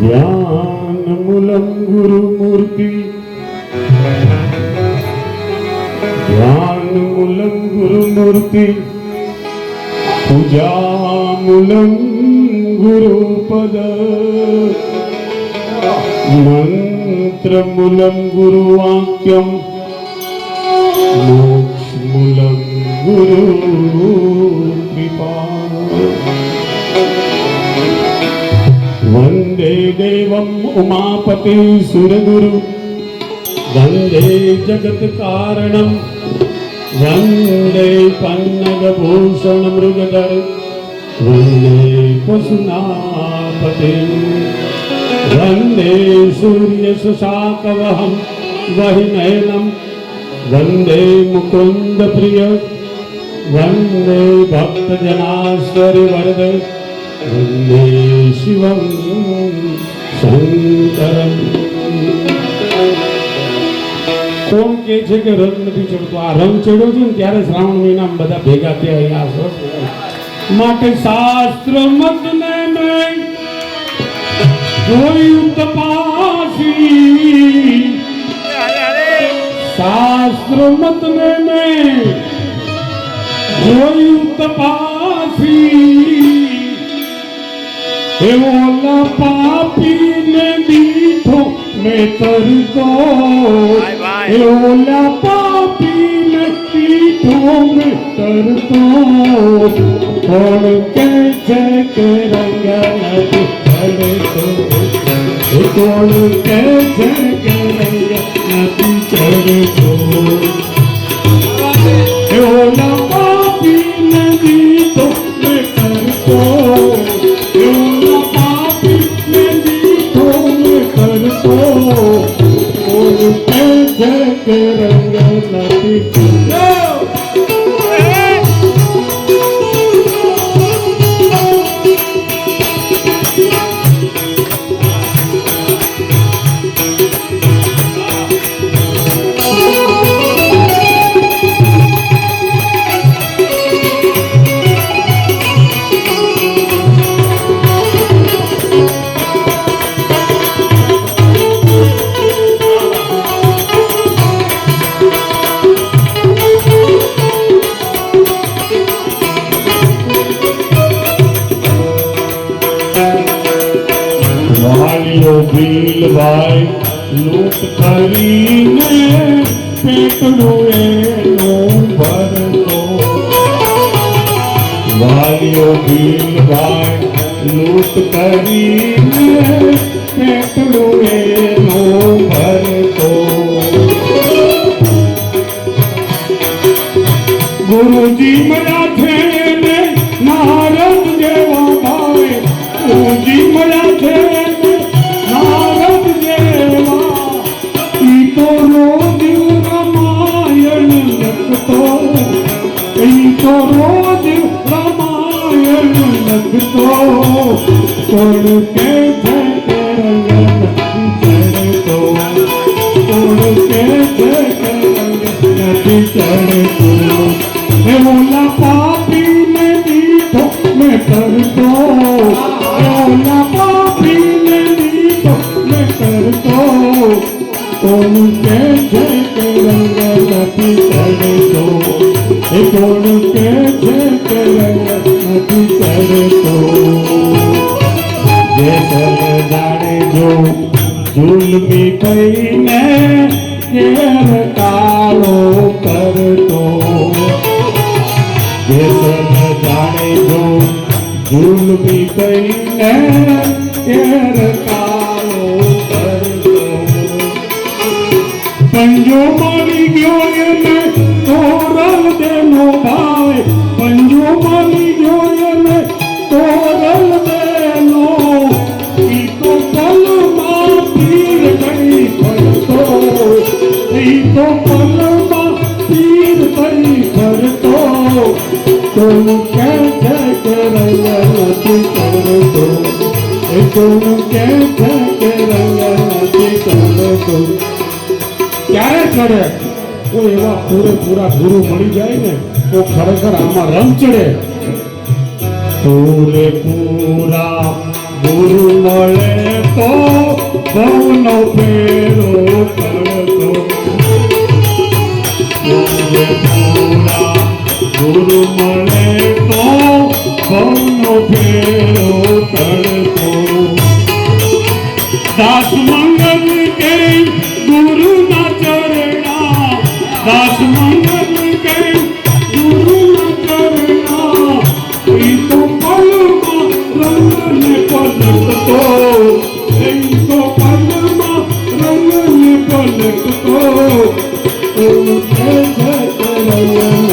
ध्यानमूलं गुरुमूर्ति ध्यानमूलं गुरुमूर्ति पूजामूलं गुरुपद मंत्रमूलं गुरुवाक्यं मोक्षमूलं गुरुकृपा वंदे देवं उमापति सुरगुरु वंदे जगत कारणं वंदे पन्नगभूषण मृगधर वंदे पशुनापति वंदे सूर्य सुशाकवहं वहिनयनं वंदे मुकुंद प्रिय वंदे भक्तजनाश्वरी वरद वंदे शिवं शंकरं। કોણ કે છે કે રંગ નથી ચડતો? આ રંગ ચડ્યો છે ને ત્યારે શ્રાવણ મહિનામાં બધા ભેગા થયા અહીંયા માટે શાસ્ત્ર મત ને મેં જોયું તપાસી શાસ્ત્ર મત ને મેં જોયું તપાસી ઓલા પાપી ને દીઠો મેં તરતો ઓલા પાપી ને દીઠો મેં તરતો કોણ કે છે કે રંગ નથી ચડતો કોણ કે છે કે રંગ નથી ચડતો ઓલા પાપી ને દીઠો મેં તરતો ભાઈ લૂંટ કરીને પેટનું એનું ભરતો વાલીઓ ભીલભાઈ લૂંટ કરીને પેટનું એનું ભરતો ગુરુજી મળ્યા છે ને નારદ જેવા ભાઈ ગુરુજી મળ્યા છે रोज रामायण लगतो तोड़ के रंग चढ़तो तोड़ के रंग नहीं चढ़तो ओला पापी ने दीठो मैं करतो ओला पापी ने दीठो मैं करतो तोड़ के रंग नहीं चढ़तो કોણ કે છે કે રંગ નથી ચડતો જેસલ જાણે જો જુલમી થઈને ઘેર કાળો કરતો જેસલ જાણે જો જુલમી થઈને ઘેર કાળો કરતો પંજો મારી ગયો એને તોરલ દેનો ભાઈ પંજો મારી ગયો એને તોરલ દેનો ઈ તો પલમાં પીર કરી ફરતો ઈ તો પલમાં પીર કરી ફરતો તું કે છે કે રંગ નથી ચડતો તું કે છે કે રંગ નથી ચડતો ક્યારે ચડે? કોઈ એવા પૂરેપૂરા ગુરુ મળી જાય ને તો ખરેખર આમાં રંગ ચડે. પૂરેપૂરા ગુરુ મળે તો ભવનો ફેરો કરતો ગુરુ મળે તો ભવનો ફેરો કરતો દાસ મંગલ કે ગુરુ ના ચરણા દાસ મંગલ કે ગુરુ ના ચરણા એ તો પલમાં રંગને પલટતો એ તો પલમાં રંગને પલટતો જય જય